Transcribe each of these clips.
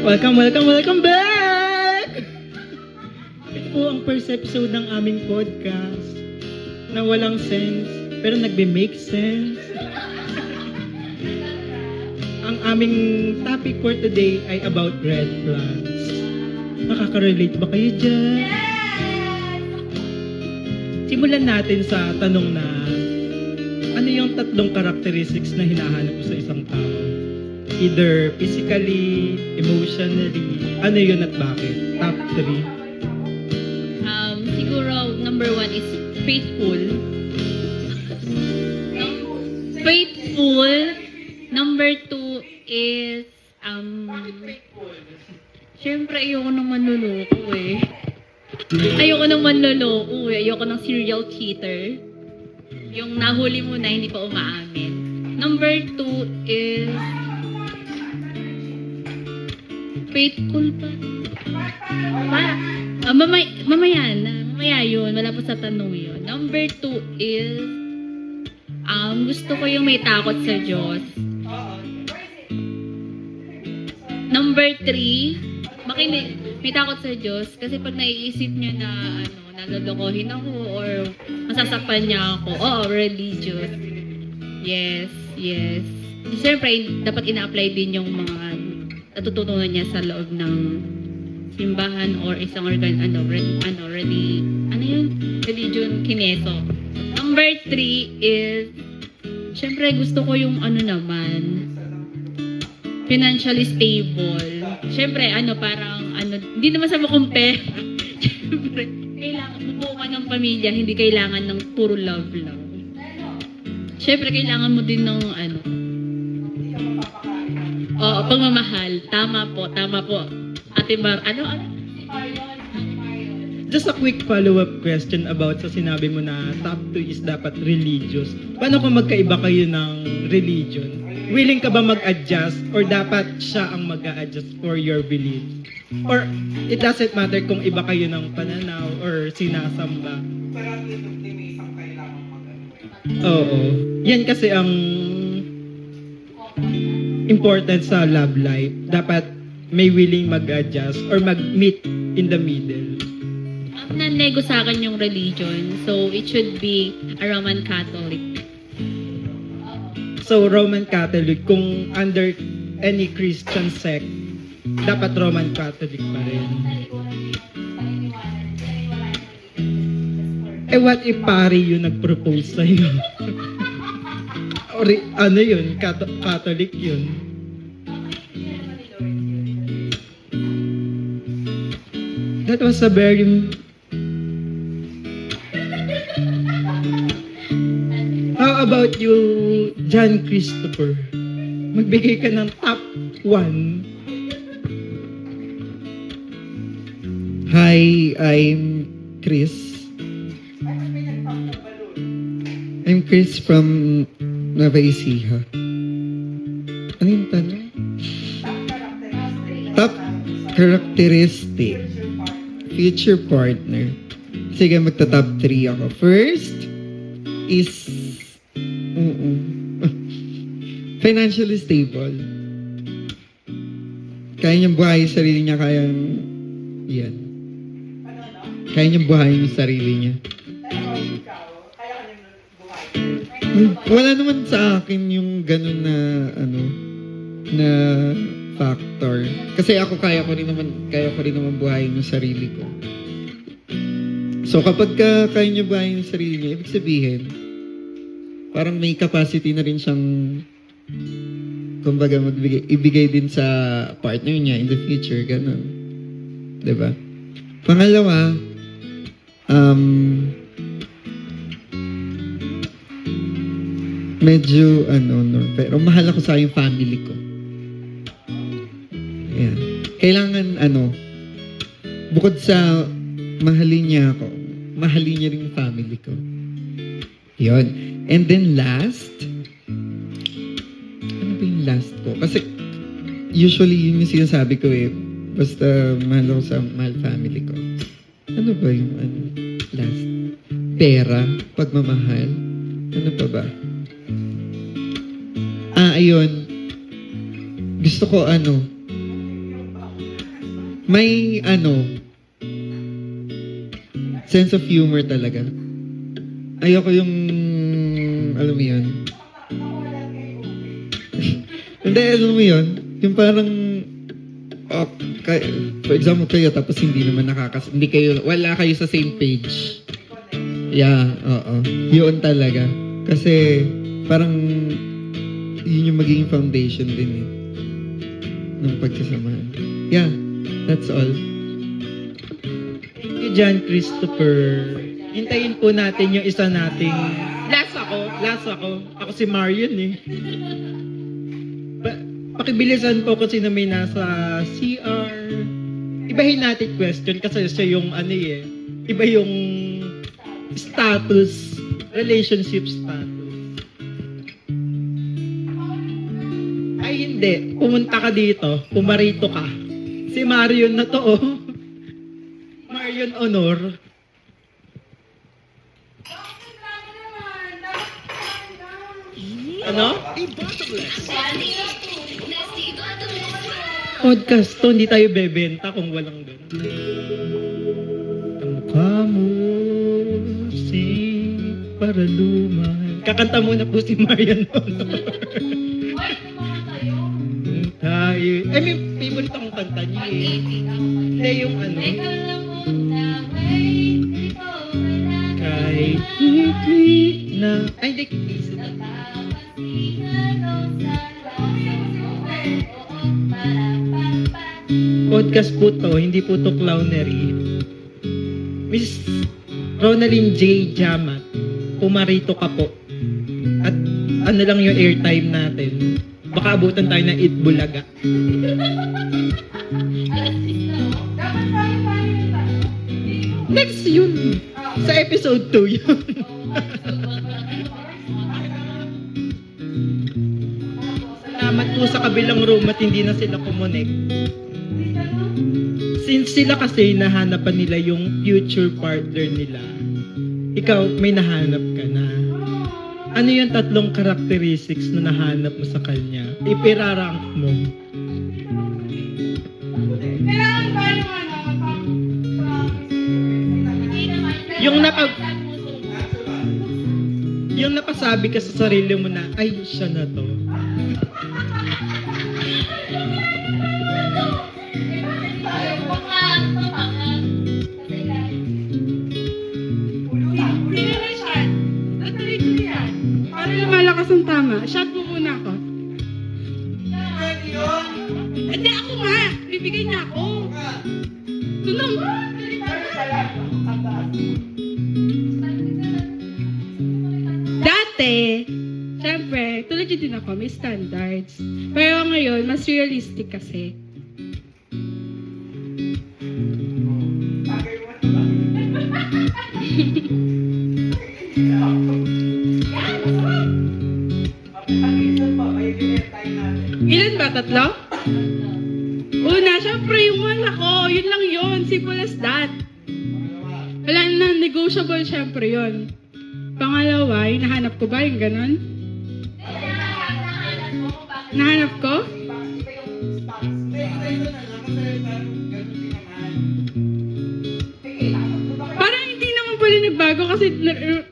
Welcome back! Ito po ang first episode ng aming podcast na walang sense, pero nagbe-make sense. Ang aming topic for today ay about red flags. Nakaka-relate ba kayo dyan? Simulan natin sa tanong na ano yung tatlong characteristics na hinahanap mo sa isang tao? Either physically, emotionally, ano yun at bakit? Top 3. Siguro, number 1 is faithful. Faithful. Number 2 is, syempre, ayoko nang manloloko eh. Ayoko ng serial cheater. Yung nahuli mo na, hindi pa umaamin. Number 2 is, faithful pa. Mamaya yun. Wala pa sa tanong yun. Number 2 is, gusto ko yung may takot sa Diyos. Number 3, may takot sa Diyos. Kasi pag naiisip niya na, nalolokohin ako or masasakpan niya ako, religious. Yes. Siyempre, dapat ina-apply din yung mga natututunan niya sa loob ng simbahan or isang religion kineso. Number 3 is, syempre gusto ko yung financially stable. Syempre, hindi naman sa makumpare. Syempre, kailangan bubuo ka ng pamilya, hindi kailangan ng puro love lang. Syempre, kailangan mo din ng pagmamahal. Tama po. Ate Mar, Just a quick follow-up question about sa sinabi mo na top 2 is dapat religious. Paano kung magkaiba kayo ng religion? Willing ka ba mag-adjust or dapat siya ang mag-a-adjust for your beliefs? Or it doesn't matter kung iba kayo ng pananaw or sinasamba? Oo. Yan kasi ang important sa love life. Dapat may willing mag-adjust or mag-meet in the middle. ang nanego sa akin yung religion, so it should be a Roman Catholic. So, Roman Catholic, kung under any Christian sect, dapat Roman Catholic pa rin. What if pari yung nag-propose sa'yo? Or yun? Catholic yun? That was a very... How about you, John Christopher? Magbigay ka ng top 1. Hi, I'm Chris. I'm Chris from Nueva Ecija. Ano yung tanong? Top characteristic. Future partner. Sige, magta-top 3 ako. First is financially stable. Kaya niyang buhayin yung sarili niya, kaya niyang buhayin yung sarili niya. Wala naman sa akin yung ganun na factor. Kasi ako kaya ko rin naman buhayin yung sarili ko. So kapag kaya niya buhayin yung sarili niya, ibig sabihin, parang may capacity na rin siyang kumbaga ibigay din sa partner niya in the future, ganun. Diba? Pangalawa, medyo pero mahal ako sa yung family ko. Ayan. Kailangan bukod sa mahalin niya ako, mahalin niya rin yung family ko. Yun. And then last, ano ba yung last ko? Kasi usually yun yung sinasabi ko basta mahal ako sa mahal family ko. Ano ba yung last? Pera, pagmamahal, ano pa ba? Ayun. Gusto ko may sense of humor talaga. Ayoko yung, alam mo yun. Hindi, alam mo yun. Yung parang, for example kayo, tapos hindi naman wala kayo sa same page. Yeah, oo. Yun talaga. Kasi, parang, yun yung magiging foundation din eh. Ng pagsasamahan. Yeah, that's all. Thank you, John Christopher. Hintayin po natin yung isa nating last ako. Ako si Marion eh. Pakibilisan po kung sino may nasa CR. Ibahin natin question kasi siya yung iba yung status, relationship status. Ay hindi, pumunta ka dito, pumarito ka. Si Marion na to oh. Marion Honor. Ano? Podcast to, hindi tayo bebenta kung walang doon. Kamukha mo si Paraluman. Kakanta muna po si Marian Honor. Tayo. May favorite akong kanta niya eh. Hindi yung Kahit hindi na... Ay, hindi. Podcast po to, hindi po to clownery. Miss Ronaldine J. Jamat, pumarito ka po. At ano lang yung airtime natin. Baka abutan tayo ng Eat Bulaga. Next yun. Sa episode 2 yun. Salamat po sa kabilang room at hindi na sila kumonek. Since sila kasi nahanapan nila yung future partner nila, ikaw may nahanap ka na. Ano yung 3 characteristics na nahanap mo sa kanya? Ipirarank mo. Yung napasabi ka sa sarili mo na, ay, siya na to. Malakas ang tama. Shot mo muna ako. Hindi ako nga. Bibigay niya ako. Tunong. Dati, syempre, tulad yun din ako, may standards. Pero ngayon, mas realistic kasi. Ilan ba? 3? Una, syempre yung mahal ako. Yun lang yun. Simple as that. Wala na, negotiable syempre yun. Pangalawa, yung nahanap ko ba yung ganon? Nahanap ko? Parang hindi naman pala nagbago kasi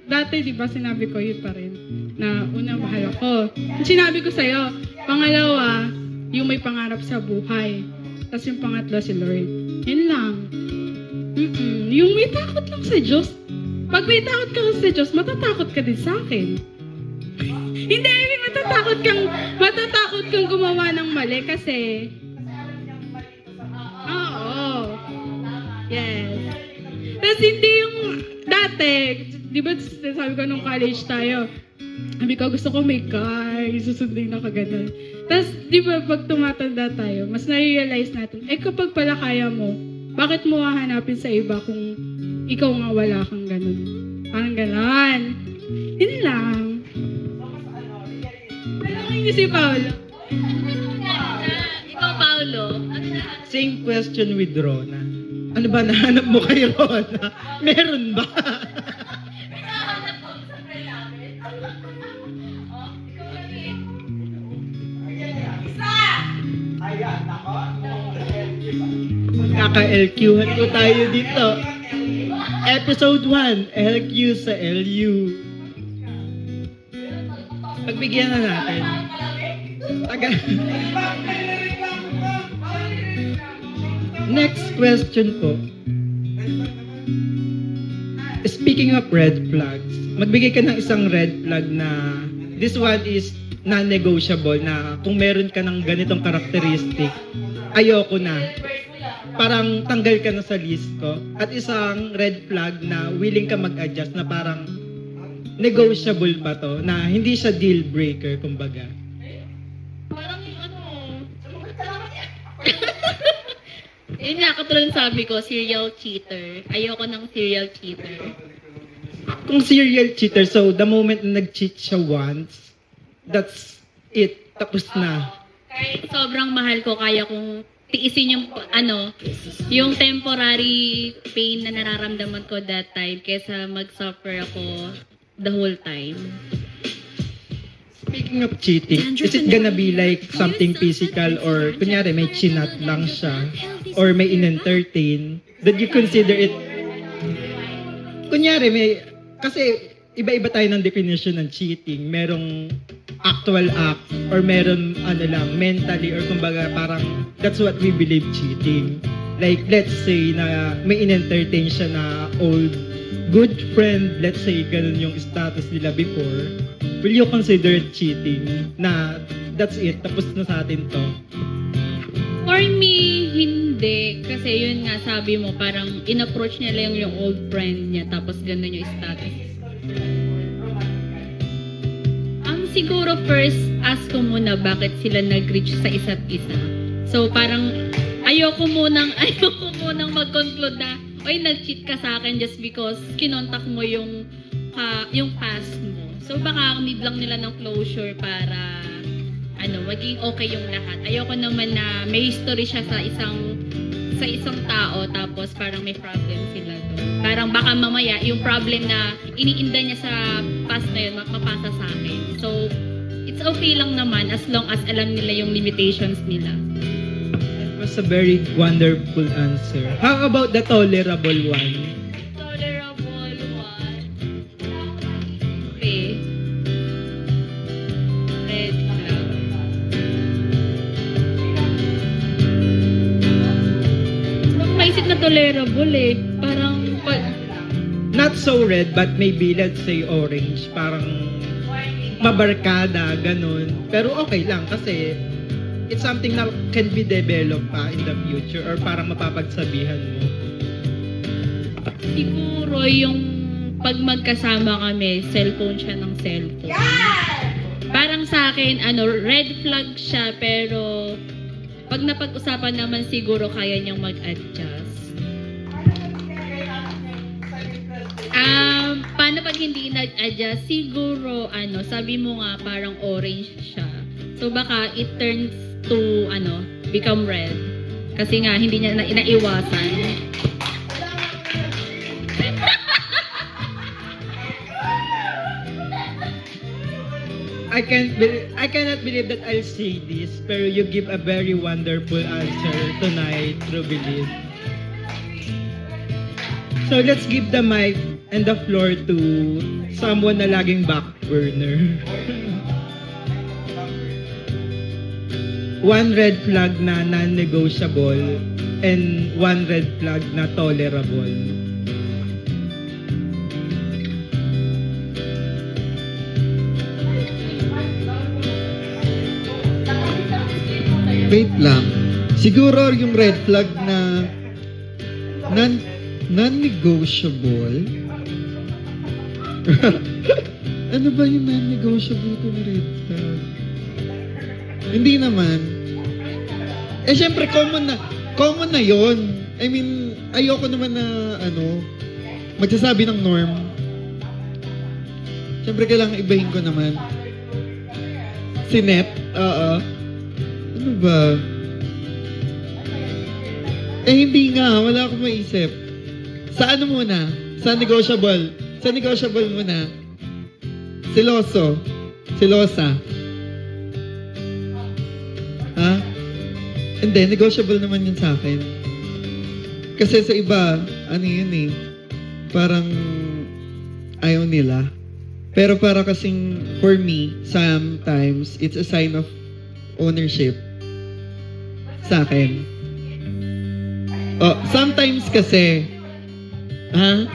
dati, di ba, sinabi ko yun pa rin. Na una, mahal ako. Sinabi ko sa'yo, pangalawa, yung may pangarap sa buhay. Tapos yung pangatlo, si Lord. Yun lang. Yung may takot lang sa Diyos. Pag may takot ka sa Diyos, matatakot ka din sa akin. Hindi, I mean, matatakot kang gumawa ng mali kasi... Oo. Yes. Tapos hindi yung dati, di ba sabi ko nung college tayo, sabi ko, gusto ko may car, susundin ako ganun. Tapos, di ba, pag tumatanda tayo, mas na-realize natin, kapag pala kaya mo, bakit mo hahanapin sa iba kung ikaw nga wala kang ganun? Parang ganun. Yun lang. Alam niyo si Paolo. Ikaw, Paolo. Same question with Rona. Ano ba nahanap mo kay Rona? Meron ba? Magkaka-LQ ko tayo dito. Episode 1, LQ sa LU. Pagbigyan na natin. Next question po. Speaking of red flags, magbigay ka ng isang red flag na this one is non-negotiable na kung meron ka ng ganitong karakteristik, ayoko na. Parang tanggal ka na sa list ko. At isang red flag na willing ka mag-adjust na parang negotiable pa to, na hindi siya deal breaker, kumbaga. Parang yun nga, katulad ng sabi ko, serial cheater. Ayoko ng serial cheater. Kung serial cheater, so the moment na nag-cheat siya once, that's it. Tapos na. Kahit sobrang mahal ko, kaya kong tiisin yung, yung temporary pain na nararamdaman ko that time kesa mag-suffer ako the whole time. Speaking of cheating, is it gonna be like something physical or kunyari may chinat lang siya or may in-entertain? Did you consider it? Kunyari may, kasi iba-iba tayo ng definition ng cheating. Merong actual act or meron mentally or kumbaga parang that's what we believe cheating. Like let's say na may in-entertain siya na old good friend, let's say ganun yung status nila before. Will you consider it cheating? Na that's it, tapos na sa atin to. For me, hindi. Kasi yun nga, sabi mo, parang in-approach niya lang yung old friend niya, tapos ganun yung status. Siguro first, ask ko muna bakit sila nag-reach sa isa't isa. So parang, ayoko munang mag-conclude na, oy, nag-cheat ka sa akin just because kinontak mo yung past mo. So baka need lang nila ng closure para maging okay yung lahat. Ayoko naman na may history siya sa isang tao tapos parang may problem sila doon. Parang baka mamaya yung problem na iniinda niya sa past na yun mapasa sa akin. So it's okay lang naman as long as alam nila yung limitations nila. That was a very wonderful answer. How about the tolerable one? Tolerable one. Okay. Red flag. Maisip na tolerable eh. Parang Not so red, but maybe let's say orange. Parang mabarkada, ganun. Pero okay lang kasi it's something na can be developed pa in the future or parang mapapagsabihan mo. siguro yung pag magkasama kami, cellphone siya ng cellphone. Parang sa akin, red flag siya, pero pag napag-usapan naman siguro kaya niyang mag-adjust. Paano pag hindi nag-adjust? Siguro, sabi mo nga parang orange siya. So baka it turns to, become red. Kasi nga, hindi niya naiwasan. I cannot believe that I'll say this, pero you give a very wonderful answer tonight, Rubilin. So let's give the mic and the floor to someone na laging back burner. One red flag na non-negotiable and one red flag na tolerable. Wait lang. Siguro yung red flag na non-negotiable. Ano ba yung non-negotiable ko na red flag? Hindi naman. Syempre, common na yon. I mean, ayoko naman na, magsasabi ng norm. Syempre, kailangan ibahin ko naman. Sinep, oo. Ano ba? Hindi nga. Wala akong maisip. Sa ano muna? Sa negotiable. Sa negotiable muna. Siloso. Silosa. Ha? Hindi. Negotiable naman yun sa akin. Kasi sa iba, ano yun eh, parang ayaw nila. Pero para kasing, for me, sometimes, it's a sign of ownership sa akin. Oh, sometimes kasi, ha?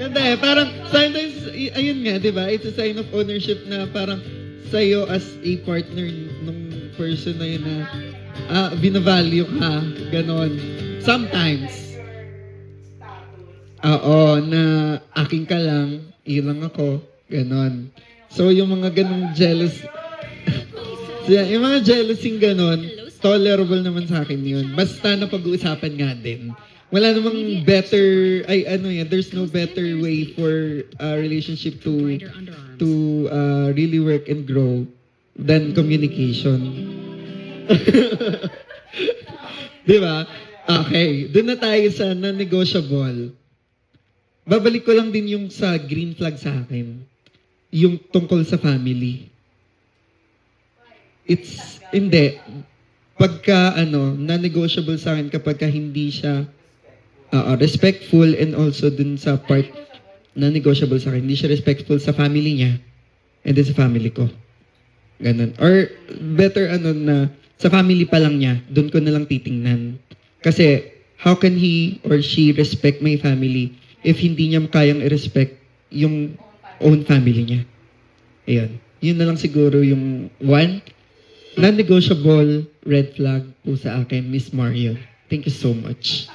Hindi, parang sometimes, ayun nga, di ba? It's a sign of ownership na parang sa'yo as a partner nung person na yun na binavalue ka, ganon. Sometimes. Oo, na aking ka lang, ilang ako, ganon. So, yung mga ganong jealous, yung mga jealousing ganon, tolerable naman sa akin yun. Basta na pag-uusapan nga din. Wala namang better, there's no better way for a relationship to really work and grow than communication. Di ba? Okay, doon na tayo sa non-negotiable. Babalik ko lang din yung sa green flag sa akin. Yung tungkol sa family. Hindi. Pagka, non-negotiable sa akin kapag hindi siya respectful and also dun sa part na negotiable sa akin, hindi siya respectful sa family niya and then sa family ko. Ganun. Or better na sa family pa lang niya, dun ko na lang titingnan. Kasi how can he or she respect my family if hindi niya kayang i-respect yung own family niya? Ayun. Yun na lang siguro yung one non-negotiable red flag po sa akin, Miss Mario. Thank you so much.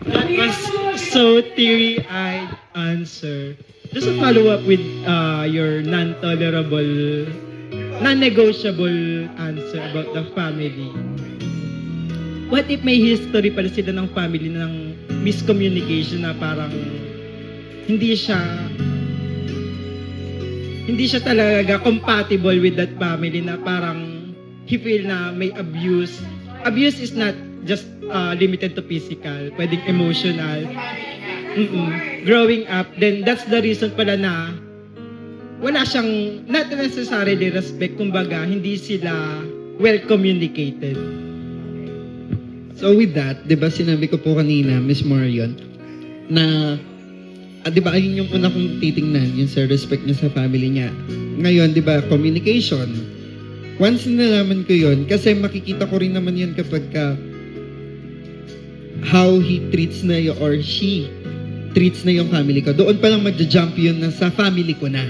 That was so teary-eyed answer. Just a follow-up with your non-negotiable answer about the family. What if may history pala sila ng family ng miscommunication na parang hindi siya talaga compatible with that family, na parang he feel na may abuse. Abuse is not just limited to physical, pwedeng emotional. Growing up, then that's the reason pala na wala siyang, not necessarily respect, kumbaga, hindi sila well communicated. So with that, di ba sinabi ko po kanina, Miss Marion, na di ba ayun yung una kong titingnan, yung sa respect niya sa family niya. Ngayon, di ba, communication. Once nalaman ko yun, kasi makikita ko rin naman yun kapag how he treats na yun or she treats na yung family ko. Doon pa lang magja-jump yun na sa family ko na.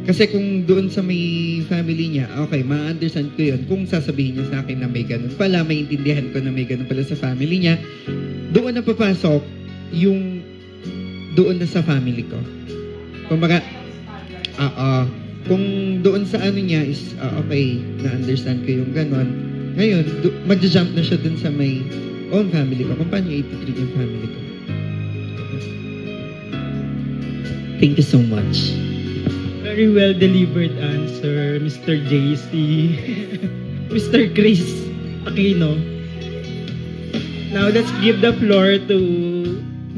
Kasi kung doon sa may family niya, okay, ma-understand ko yun. Kung sasabihin niya sa akin na may ganun pala, maintindihan ko na may ganun pala sa family niya, doon na papasok yung doon na sa family ko. Kumbaga, kung doon sa ano niya is, okay, na-understand ko yung ganun. Ngayon, magja-jump na siya doon sa may own family ko. Kung paano niya i-treat yung family ko. Thank you so much. Very well delivered answer, Mr. JC. Mr. Chris Aquino. Now, let's give the floor to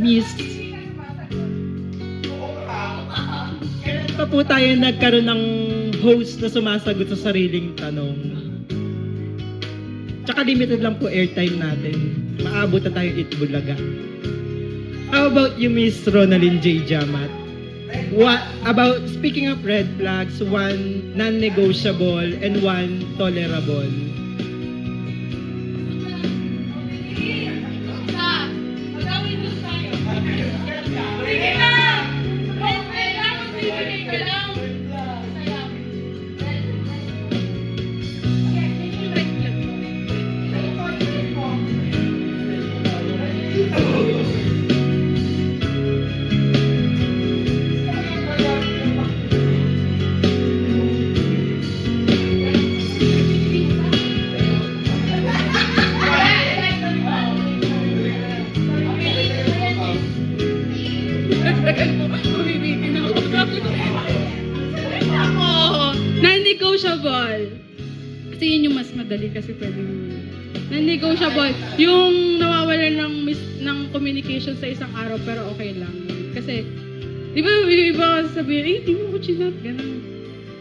Miss. Kailan pa po tayo nagkaroon ng host na sumasagot sa sariling tanong? Tsaka limited lang po airtime natin. Maabot na tayo Itbulaga. How about you, Miss Ronalyn J. Jamat? What about, speaking of red flags, one non-negotiable and one tolerable? Non-negotiable. Kasi yun yung mas madali kasi pwedeng non-negotiable. Yung nawawalan ng communication sa isang araw pero okay lang. Kasi, di ba, yung iba sabihin, di mo ko chinat, gano'n.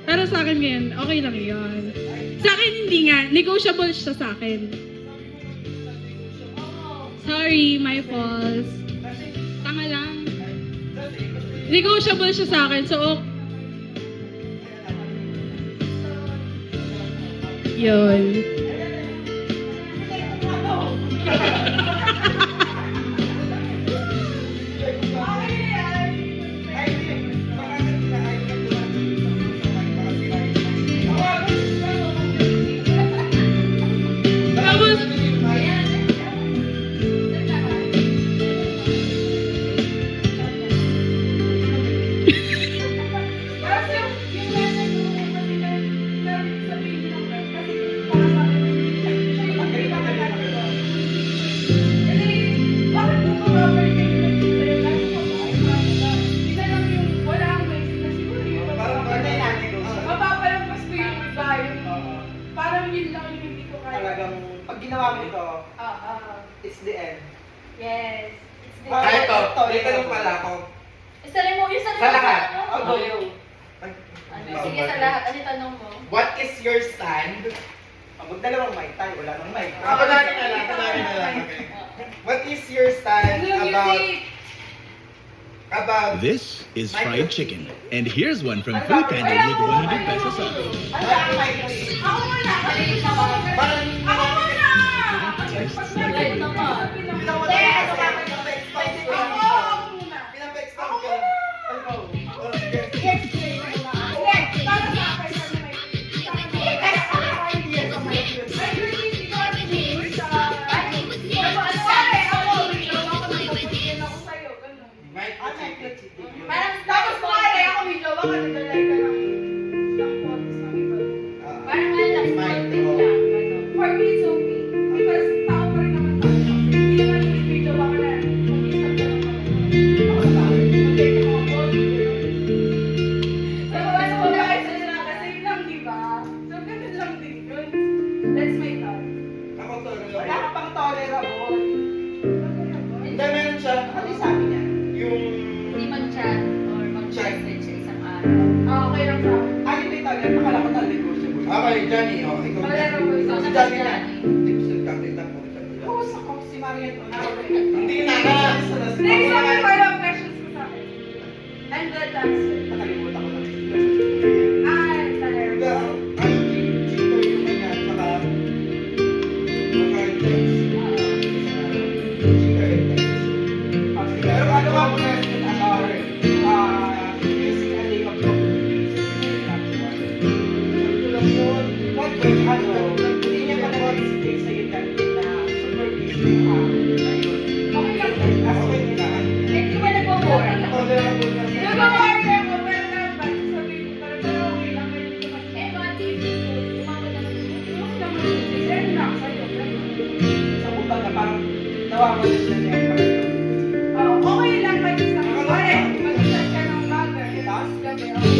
Pero sa akin ngayon, okay lang yun. Sa akin hindi nga, negotiable siya sa akin. Sorry, my fault. Tanga lang. Negotiable siya sa akin, so yun. Tapos, Mapapalampas ko yung iba, parang yun lang yung hindi ko kaya. Talagang, pag ginawa mo ito, it's the end. Yes. It's the Kaya ito, dito lang pala ako. Isa rin mo, yung sa Sa lahat. Ano? Ako yung... Sige sa lahat, ano yung tanong mo? What is your stand? Magdalawang mic tayo, wala nang mic. Kunwari na lang, kunwari na lang. What is your stand about This is fried chicken. And here's one from Food Panda with 100 pesos off. Ako muna! Parang... Ako muna! Right naman. Pinapa-expound ko. Tapos kumari ako may jowa ka, naglalay ka lang. Lang photos ng iba. Parang ano lang, sporting lang. For me, it's okay. Because tao pa rin naman tayo. Hindi naman yung may jowa ka na. Mag-isap ka lang kami. Ako sa akin, mag-take ako ang body. So, ano mo guys, kasi lang, di ba? So, ganun lang din yun. That's my thought. Ako to, Wala ka pang tolerable. Hindi, meron siya. Ano yung sabi niya? Yung... Hindi mag-chat or mag-message sa isang araw. Okay lang sa akin. Ay, hindi talaga. Akala ko talaga negotiable. Okay, Johnny. Oh, ikaw. Tolerable. Ikaw Si na Johnny ba, na. Johnny? Tips and tactics ako. Kausap ko si Marian. Hindi na. Next time, wala questions ko sa akin. I'm glad to answer. Nakalimutan ko na. Talaga. Ay, cheaper yung mga tsaka mga text. Cheaper and text. Pero ano ba mo question about using a name of what when hindi niya pa na-participate sa yung campaign na super busy Okay lang. okay nila. Hindi ba nagpo-work? Tolerable na siya. Nagpo-work ako, pero dapat sabihin ko, pero okay lang. Eh, bakit hindi ko umabot naman yung send na ako sa'yo. Sa kumbaga parang nawawalan na niya yung parang Okay lang, kahit sa correct. Mag-isas ka ng bagay. Tapos gabi, okay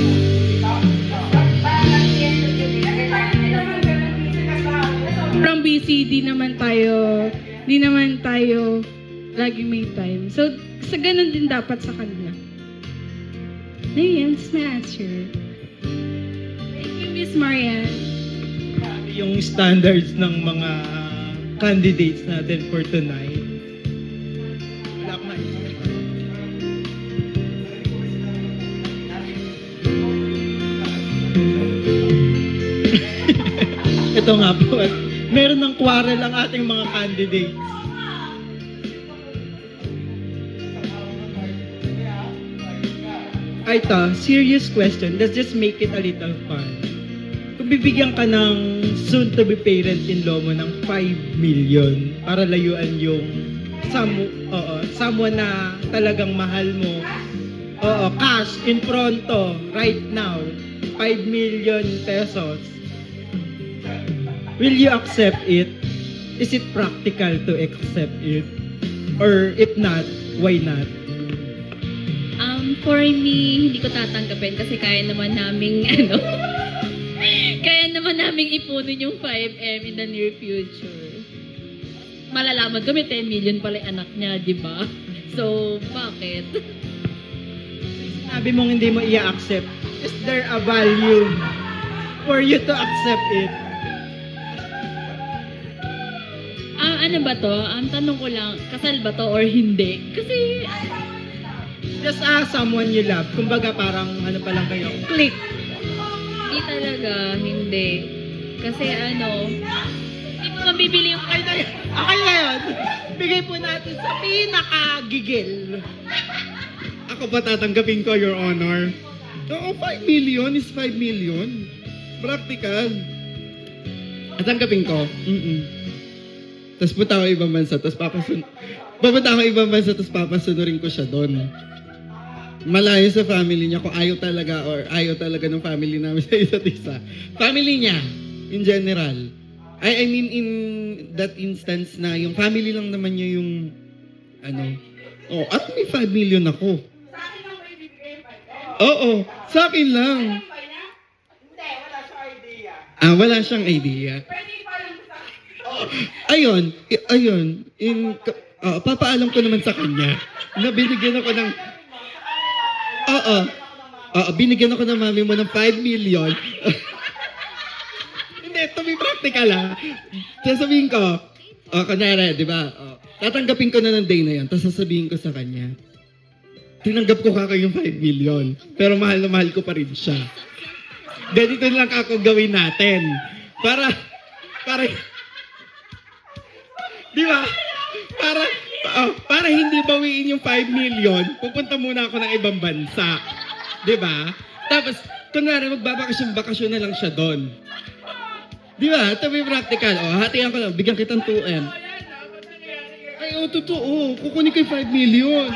lang. Parang at the end of the day. Kasi tayo hindi naman ganun busy ka sa akin. from busy, di naman tayo laging may time. So, sa ganun din dapat sa kanila. Ayun, that's my answer. Thank you, Miss Marian. Yung standards ng mga candidates natin for tonight. Wala akong maisip. Ito nga po. Meron ng quarrel ang ating mga candidates. Ay, ito, serious question. Let's just make it a little fun. Kung bibigyan ka ng soon-to-be parent-in-law mo ng 5 million para layuan yung someone na talagang mahal mo. Oo, cash, in pronto, right now, 5 million pesos. Will you accept it? Is it practical to accept it? Or if not, why not? For me, hindi ko tatanggapin kasi kaya naman naming, kaya naman naming ipunin yung 5M in the near future. Malalaman ko may 10 million pala yung anak niya, di ba? So, bakit? Sabi mong hindi mo i-accept. Is there a value for you to accept it? Ano ba to? Ang tanong ko lang, kasal ba to or hindi? Kasi, Just someone you love. Kumbaga parang ano pa lang kayo. Click. hindi talaga, hindi. Kasi hindi mo mabibili yung Okay na yun. Bigay po natin sa pinakagigil. Ako ba tatanggapin ko, Your Honor? Oo, 5 million is 5 million. Practical. Tatanggapin ko. Tapos punta ako ibang bansa, tapos pupunta ako ibang bansa, tapos papasunurin ko siya doon. Malayo sa family niya kung ayaw talaga ng family namin sa isa't isa. Family niya, in general. I mean, in that instance na yung family lang naman niya yung at may 5 million ako. Sa akin lang ba ibibigay yung 5? Oo, sa akin lang. Hindi, wala siyang idea. Wala siyang idea. Pwede parang sa Ayun, papaalam ko naman sa kanya na binigyan ako ng binigyan ako ng mami mo ng 5 million. Hindi, to be practical sasabihin ko, kunyari, di ba, tatanggapin ko na ng day na yan, tapos sasabihin ko sa kanya, tinanggap ko kayo yung 5 million, pero mahal na mahal ko pa rin siya. Ganito lang ako gawin natin. Para, di ba? Para hindi bawiin yung 5 million, pupunta muna ako ng ibang bansa. Di ba? Tapos, kunwari, magbabakasyon na lang siya doon. Di ba? Ito may practical. Hatihan ko lang. Bigyan kitang 2M. Ay, totoo. Kukunin ko yung 5 million.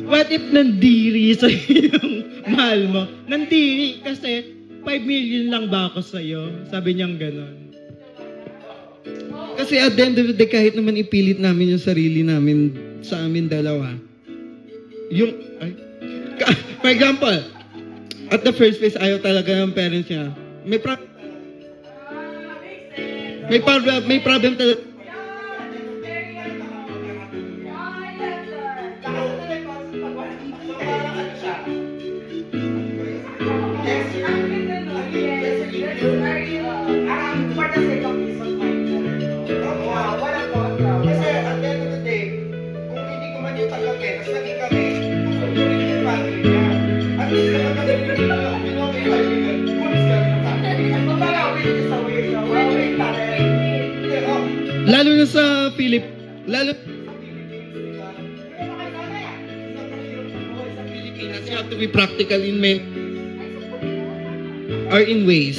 What if nandiri sa yung mahal mo? Nandiri kasi 5 million lang ba ako sa'yo? Sabi niyang gano'n. Kasi at the end of the day, kahit naman ipilit namin yung sarili namin sa amin dalawa, for example, at the first place, ayaw talaga ng parents niya. May problem talaga. For the sake of peace of mind. Walang kontra. Kasi at the end of the day, kung hindi ko man yung tanggapin, tapos naging kami, tutuloy yung family niya. At least kapag kami binuha ko yung family niya, pulis kami ng family. Kumbaga, wait is a way. Wait tayo. Lalo na sa Pilipinas, you have to be practical in ways.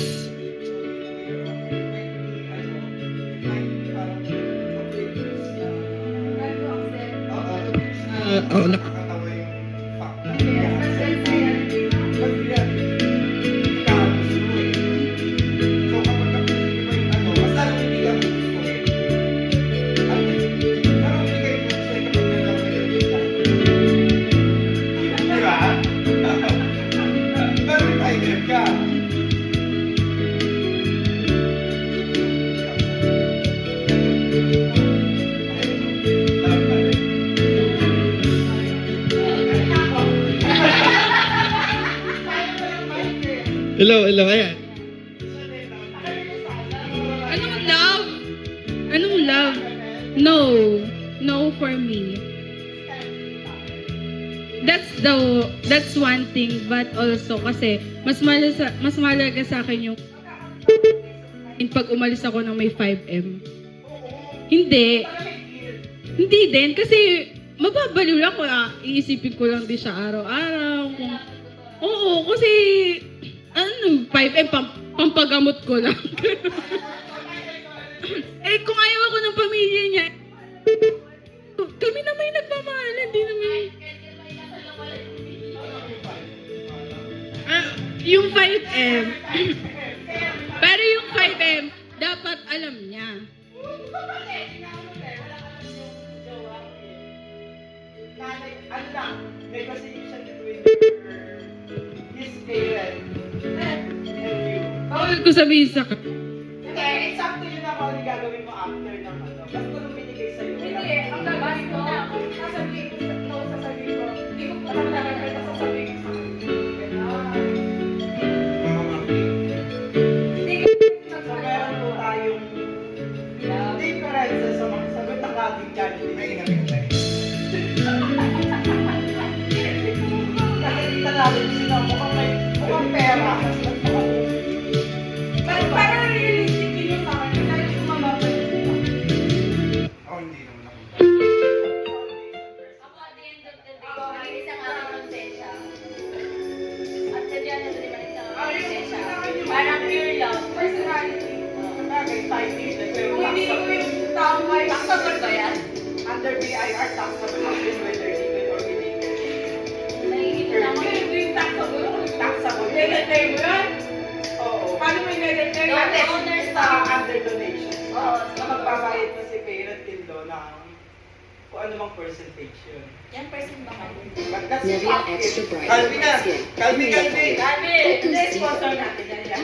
Nakakatawa yung fact na So kapag napili mo yung mas lalong hindi ka gusto at parang hindi kayo gusto kapag di ba? Pero may tiger ka. Hello, ayan. Anong love? No for me. That's one thing, but also kasi mas malaga sa akin yung pag umalis ako ng may 5M. Hindi din kasi mababaliw lang ko iisipin ko lang din siya araw-araw oo kasi 5M pampagamot ko lang. Kung ayaw ako ng pamilya niya, kami na may nagmamahalan, di naman. Yung 5M. Pero yung 5M, dapat alam niya. Ano lang, negotiation between his parents and you. Bawal ko sabihin sa Hindi, it's up to you na kung ano gagawin mo after ng basta nung binigay sa'yo. Hindi, ang gagawin ko, sasabihin ko, hindi ko pa naman talaga sasabihin title. Kung hindi ko yung taong may taxable ba yan? Under BIR, taxable option whether legal or illegal. Naiingit ako. Yung taxable. Taxable. Legal mo yan? Oo. Paano may legal term? Owner's under donation. Oo. Na magbabayad mo si parent-in-law ng kung ano mang percentage yun. Yan person ba kayo? But that's Nivea up to Extra you. Bright Calvin na! Skin. Calvin! Dami! Hindi, sponsor natin. Yan yan.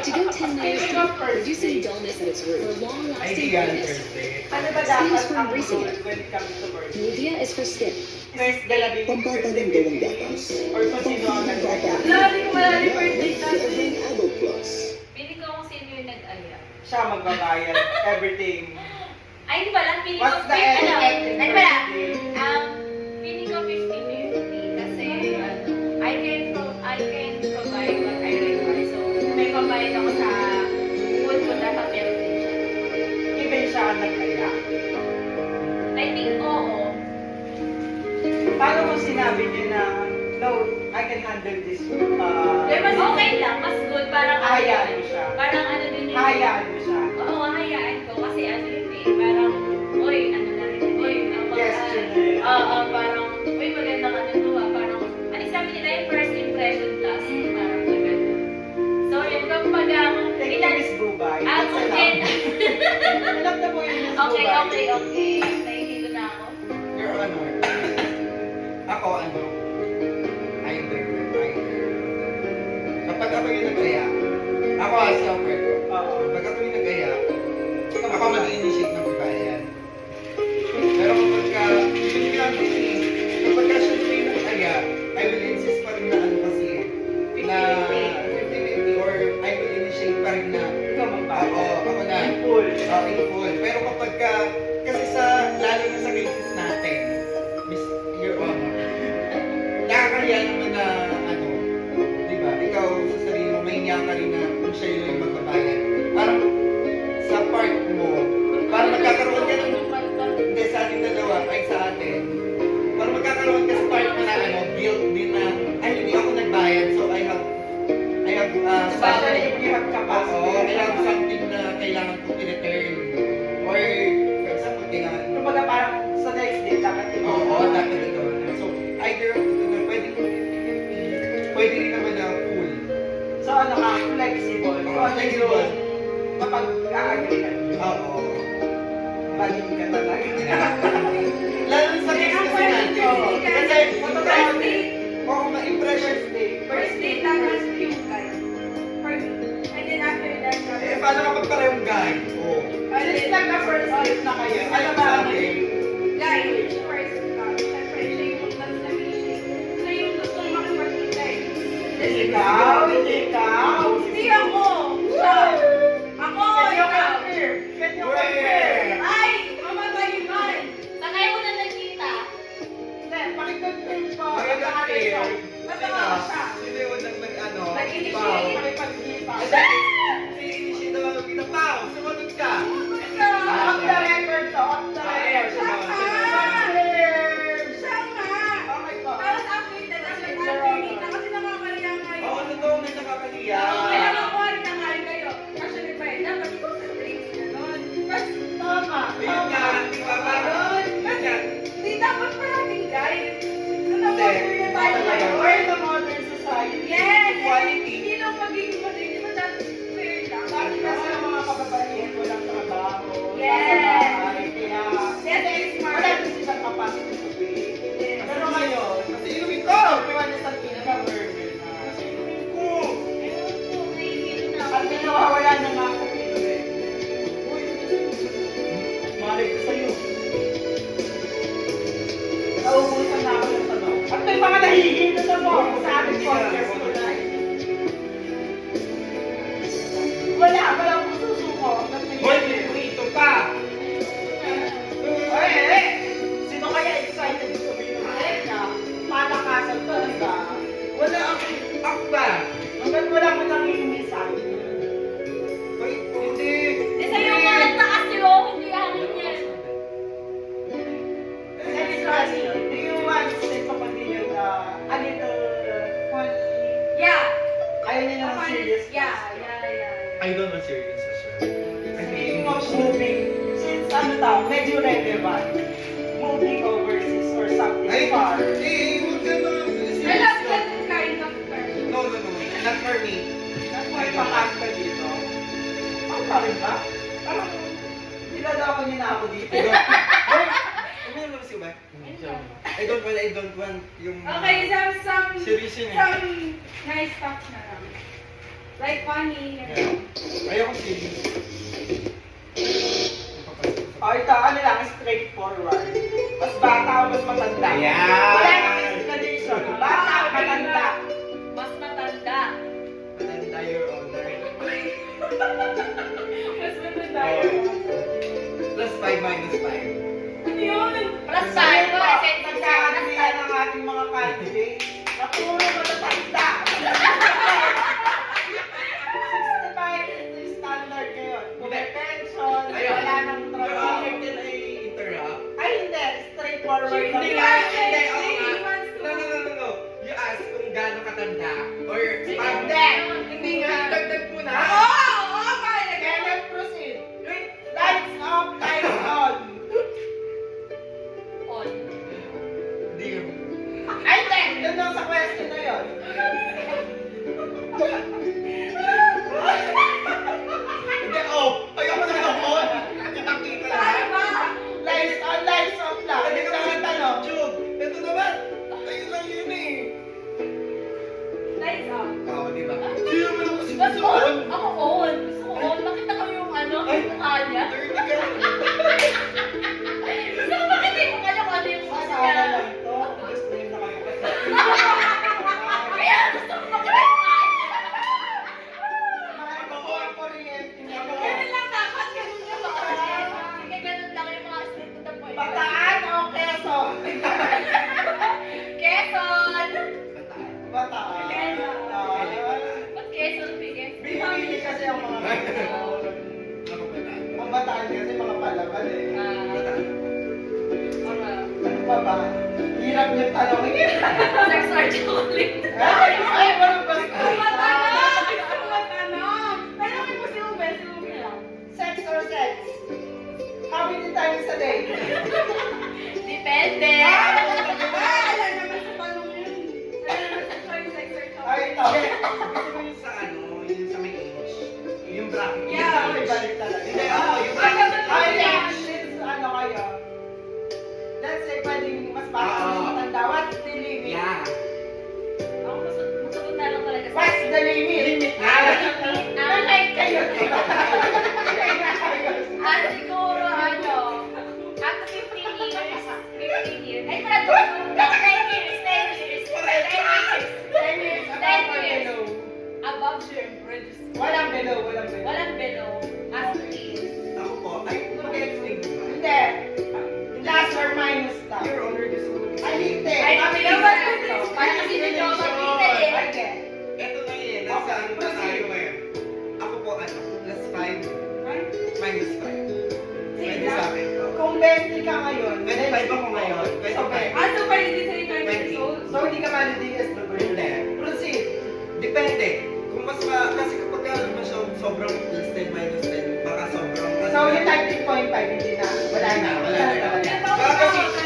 To go 10 layers Speaking of deep, first reducing date, dullness at its root for long-lasting ideal goodness. first date. Ano ba Skin dapat is for ang embracing goal it. when it comes to first date? Nivea is for skin. First galabing Pampatanggal ng gatas. or kung sino ang nag-aya. Malalim first date natin. Adult Plus. Pili ko kung sino yung nag-aya. Siya magbabayad. Everything. Ay, hindi pala. Pili ko, What's the end of the Ay, pala. first date? Pili ko 50-50 kasi I can provide what I require. So, may pambayad ako sa food ko, dapat meron din siya. Even siya ang nag-aya. I think, oo. Paano mo sinabi niya na, no, I can handle this. Mas okay lang, mas good. Parang Hayaan mo siya. Parang ano din yun. Hayaan mo siya. Oo, hayaan ko. Kasi ano yun eh. Parang, uy, ano na rin. Uy, Question. parang, uy, magandang ano to ah. Parang, ano sabi nila yung first impression class. Parang maganda. So, yun, kapag Thank you, Miss Bubay. That's okay. enough. Enough na po yun, Miss Okay, Bubay. okay. Nahihilo na ako. Your Honor. Ako, ano? Either. Kapag ako yung nag-aya, ako as a person. Kapag ako yung nag-aya, ako mag-initiate ng pagbayan. Pero kapag ka, yun yung kapag ka siya yung nag-aya, I will insist pa rin na ano kasi, na 50-50 or I will initiate pa rin na, ako na. In full. In full. Pero kapag ka, kasi lalo na sa cases natin, Miss, Your Honor, nakakaya naman na, ano, di ba, ikaw sa sarili mo, mahinya ka rin na kung siya yung magbabayad. Parang, sa part mo, parang magkakaroon ka ng, hindi sa ating dalawa, ay sa atin, parang magkakaroon ka sa part mo na, ano, guilt din na, ay, hindi ako nagbayad, so I have, especially if you have capacity, I have something na kailangan ko i-return. Or, for example, kailangan, kumbaga parang sa next day, dapat ito. Oo, dapat ito. So, either, pwede ko 50-50, pwede rin naman na full. So, ano ka, flexible. So, flexible. Kapag ka-agree ka. Oo. Balik ka talaga. Lalo sa case kasi natin. Kasi, oo, ma-impression day. First date tapos yung guy. And then after that, Eh, paano kapag parehong guy? Oo. Since nagka-first date na kayo, ano ba ang guy, first syempre siya yung nag-initiate. Siya yung gustong makipagkita eh. Hindi ikaw, hindi ikaw. Hindi ako! Siya! Ako! Can you Ikaw! confirm? Can you Where? confirm? Ay! Mamatay man! Saan kayo ko na nagkita? Hindi, pakiconfirm po. Pakiconfirm. Basta ako siya. Sino yung nag-ano? Nag-initiate. Pakipagkita. Si-initiate na magkita. Pao, sumunod ka. Ikaw! Off the record to, off the record. Siya nga! Siya nga! Okay po. Tapos after that, after na kasi nakakaliya kayo. Oo, totoo, may nakakaliya. Kaya makuha na nga kayo. Actually, pa dapat ikaw sa drinks gano'n. Tapos, tama. Ayun nga, di ba? Parang, yun nga. Hindi dapat parating guys. Ano Hindi, na tayo talaga. ngayon? We're in the modern society. Yes! Equality. Hindi lang maging modern. Di ba dapat fair lang? Dati kasi ang mga kababaihan walang trabaho. Yes. Nasa bahay, kaya Yes, very smart. wala din silang capacity to pay. Yes. Pero ngayon, kasi inumin ko! Everyone is at pinaka-burden na. Kasi inumin ko! Nahihilo na At ako. may nawawala na nga ako inumin. Uy, malay ko sa'yo. Nauubusan na ako ng tanong. At may mga nahihilo na mo sa ating podcast mo na. Wala akong susuko. Hoy, ito pa! Ay, sino kaya excited gusto mo yung na palakasan talaga? Wala ako ba? Hanggang wala ko nang iinisan. Uy, hindi. Di sa'yo mga taas yun, hindi hangin yan. Do you want to say to continue a little funny moving, since ano tao, medyo relevant, moving overseas or something far. I love that kind of person. No, not for me. Not for pakasta dito. Ako pa rin ba? Parang, nilalaman niyo na ako dito. Uminom naman siya ba? I don't want yung... Okay, some Serious yun eh. some nice stuff na lang. Like funny. Ayoko serious. Oh, ito, ano lang, straightforward. Mas bata o mas matanda? Yeah! Wala nang explanation. Bata o matanda? Mas matanda. Matanda, your honor. Mas matanda yun. Plus 5 minus 5. Ano yun? Plus Sabi 5. ko, pagkakalihan ng ating mga candidates, na puro matatanda. 65 is the standard ngayon. Kung may pension, wala nang trabaho. Ay, hindi. Straightforward. Hindi lang. nga, Hindi, oo he nga. wants to. No. You ask kung gaano katanda or Hindi. Hindi nga. Dagdag mo na. Oo, kaya. Kaya let's proceed. Lights off, lights on. On. Hindi. Ay, hindi. Doon lang sa question na yun. Hindi, off. Ayoko na ng on. Kitang-kita na. Saan ba? Lights on, lights off lang. Hindi ko naman tanong. Chug, ito naman. Tayo lang yun eh. Lights off. Oo, di ba? Sino mo lang kasi Mas gusto on? on? Ako on. Gusto ko on. Makita ko yung ano, Ay. yung mukha niya. Dirty ka. Gusto ko makita yung mukha niya kung ano yung mukha Sana niya. lang to. Gusto yun na kayo kasi. Kaya gusto ko makita yung mukha niya. Mga corporate, mga Ganun lang dapat. Ganun lang ba? Sige, ganun lang yung mga straight to the point. Bataan o Quezon? Quezon! Bataan. Quezon. Ah, Ba't Quezon? Quezon? Binibili kasi ang mga ang bataan kasi mga palaban eh. Ano pa ba? Hirap yung tanongin. Sex or chocolate? Ay, walang basta. Matanong! Gusto ko matanong! Tanongin mo si Ube. Si Ube lang. Sex or sex? How many times a day? Depende. Alam naman sa tanong yun. Sex or chocolate? Ay, ito. Gusto mo yung sa ano, yung sa may age? Yung bracket. Yeah. Gusto mo ibalik talaga. Hindi, oo, yung bracket. Ay, yeah. Since ano kayo, let's say pwedeng mas bata, mas matanda. What's the limit? Yeah. Ako masagot na lang talaga. What's the limit? Limit na. Like kayo. Siguro ano, after 15 years, 15 years. Ay, pala 10 years, 10 years. 10 years. Above zero. Walang below, walang below. Walang below. After is. Ako po, ay, mag-explain mo ba? Hindi. Plus or minus lang. Your honor, gusto mo mag-explain. Ay, hindi. Ay, dapat ko din. Para kasi na joke ang kita eh. Okay. Ito na yun. Nasa ano na tayo ngayon. Ako po, ano, plus 5, minus 5. Pwede sa akin. Kung 20 ka ngayon, 25 ako ngayon. 25. Ah, so pwede din sa 30 years old? So, hindi ka validate as the birthday. Proceed. Depende. Kung mas kasi kapag naman siya sobrang plus 10 minus 10, baka sobrang... So, yung 13.5, hindi na. Wala na. Wala na talaga.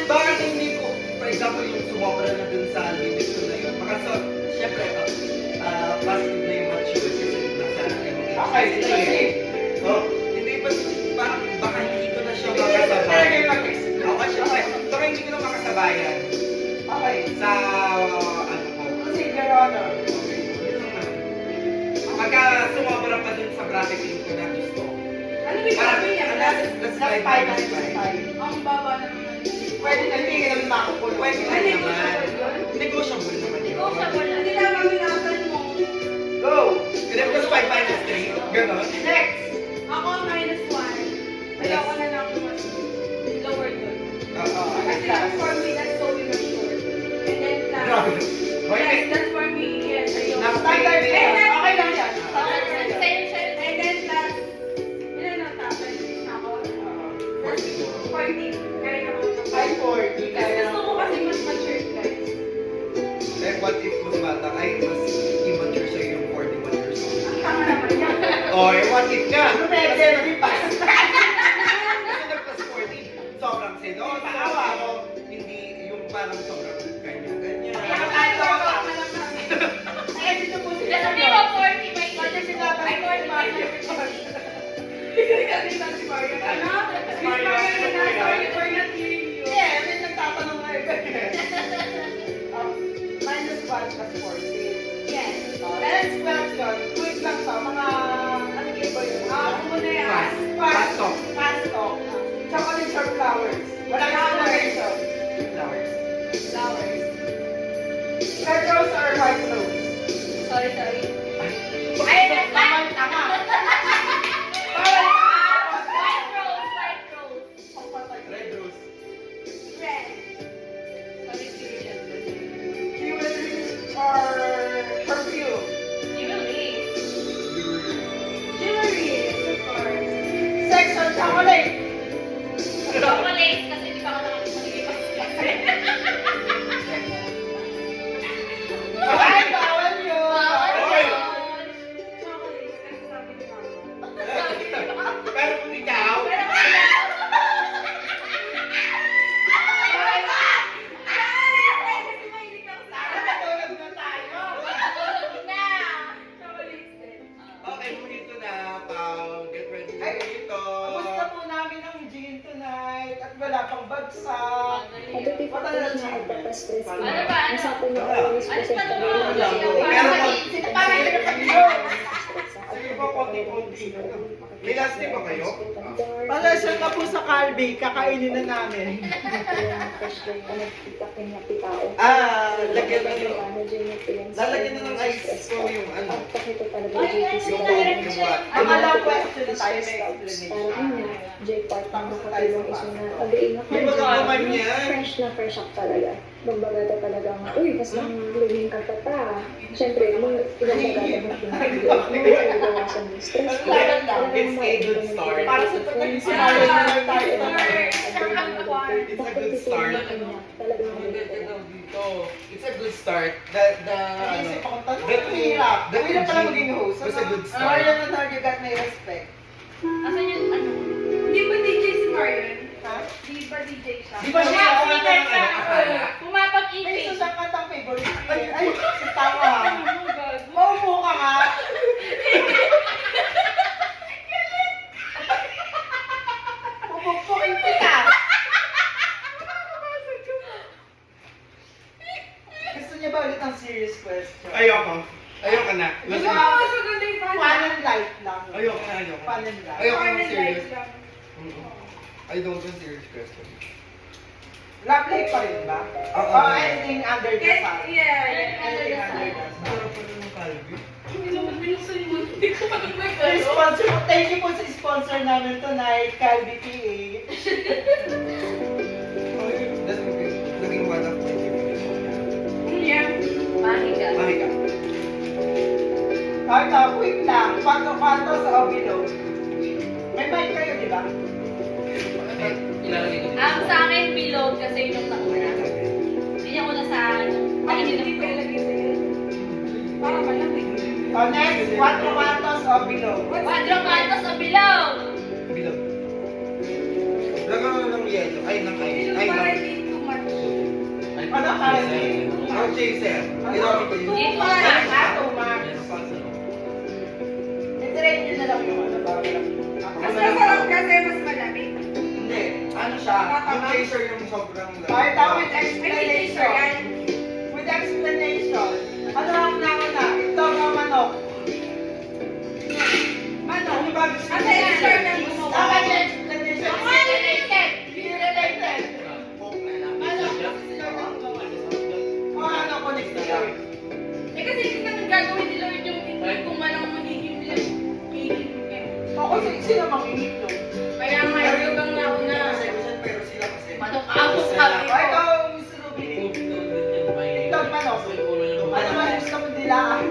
Baka kasi hindi ko, for example, yung sumobra na dun sa limit ko na yun. Baka so, syempre, positive na yung mature kasi nasa MH. Okay, proceed. Oh, hindi pa, parang baka hindi ko na siya makasabay. Okay, syempre. Baka hindi ko na makasabayan. Okay. Sa, ano ko. Proceed, your honor. Pagka sumobra pa dun sa bracketing ko na gusto. Ano yung sabi niya? That's 5 minus 5. Ang baba naman. Pwede na, hindi ka naman makapulo. Pwede na Ay, naman. negotiable yun? Negotiable naman yun. Negotiable na. Hindi naman minasan mo. Go! Ganun plus 5 minus 3. Ganon. Next! Ako minus 1. Ayoko na lang mas lower dun. Oo. Kasi for me, that's so immature. And then plus. Grabe. Yes, that's for me. Yes, ayoko. Standard Eh, yun. that's- Okay lang yan. And then plus. Ilan na tapos? Ako? 40. Kaya naman ako. 540. Kasi gusto ko kasi mas matured guys. Eh, what if mas bata? Ay, mas immature sa'yo yung 41 years old. Ang tama naman yan. Oh, eh, what if nga? Pwede, nalipas. lang si Mario. Ano? Miss Mario na, sorry for not hearing you. Yeah, may nagtatanong nga eh. Minus 1 plus 14. Yes. Next question. Quick lang to. Mga, ano yung ba yun? Ako muna yan. Fast talk. Fast talk. Chocolates or flowers? Wala ka generation. Flowers. Flowers. Red rose or white rose? Sorry. Ay, Tama. Tama. White rose. Red rose. Red. Sorry, Julian. Jewelry or perfume? Jewelry. Jewelry, of course. Sex or chocolate? Chocolate, kasi di pa ako nakakalipas. Ay, bawal yun! Bawal yun. Chocolate, kasi sabi ni Mama. Pero kung ikaw, Pero kasi mahilig ako sa nakatulog na tayo. na. Chocolate din. Okay, dito na, Pao. Get ready na dito. Kamusta po namin ang Jean tonight? At wala pang bagsak. Pagdating pa rin na agpapastress ko. Ano ba? Ano? Usapan na ako ng special Ano na ba? Pero Ano ba? sige po, konti-konti. May last name ba kayo? Palasyon ka po sa Calbee, kakainin na namin. Lagyan na yung... Lalagyan na ng ice ko yung ano. Yung bone, yung what. Ang alam question na tayo may explanation. J-part ang makatulong is na pag-iingat May magkakaman yan. fresh up talaga. Kumbaga ka talagang, uy, mas luming ka pa. Siyempre, mga ibang magagamit yung nagawasan ng stress. It's a good start. Para sa pagkain si Mario na lang tayo. It's a good start. Talagang It's a good start. The Naisip akong tanong, ang hirap. Ang hirap pala maging host. was a good start. Mario na lang, you got my respect. Asan yung ano? Di ba DJ si Marion? Ha? Di ba DJ siya? Di ba siya ako ng ano, akala? May Pumapag-ipin. isa siyang kantang favorite. Ay, tawa. Oh my God. Maupo ka nga. Pupukpukin kita. Gusto niya ba ulit ng serious question? Ayoko. Ayoko na. Gusto mo ako sagutin yung Fun and light lang. Ayoko na, ayoko. Fun and light. Ayoko Fun ng and serious. light lang. I don't want serious question. Love life pa rin ba? Oo. Or anything under the sun? Yeah. Anything under the sun. Hindi naman binuksan mo. Hindi ko pa Ay, sponsor, thank you po sa sponsor namin tonight, Calbee PH. Naging one of my favorites. Yeah. Mahiga. Mahiga. Kahit quick lang, pato-pato sa Obilo. May mic kayo, di ba? Sa akin, below kasi yung nauna. Hindi ako na sa ano. Ay, hindi ko ilagay sa'yo. Para malamig. O next, pato-pato sa Obilo. Quadro cantos o below? Bilog. Lagyan mo ng yellow. Ay, ng Hindi ice. lang Ay, para ng... hindi too much. Ano kasi? Ang chaser. Ilawin ko yun. Ito Max, na. Max. Itirin nyo na lang yung ano, para lang. Mas masarap kasi mas malamig. Hindi. Ano siya? Yung chaser yung sobrang... Kahit ako with Ay, explanation. yan. With explanation. Ano ang nauna? Ito o manok? Ano? Ano ba gusto Kasi niyo? answer ng gumawa. Dapat yung explanation. Ang related. Hindi related. Ano? O ano, connect na lang. Eh kasi hindi ka gagawin ni Lord yung kung anong magiging Ako, sino manginito? Kaya nga, yung kang nauna. Pero sila kasi... Manok ako sabi O ko. ikaw, Mr. Ruby. Ito, manok. Ano man gusto mo dilaan?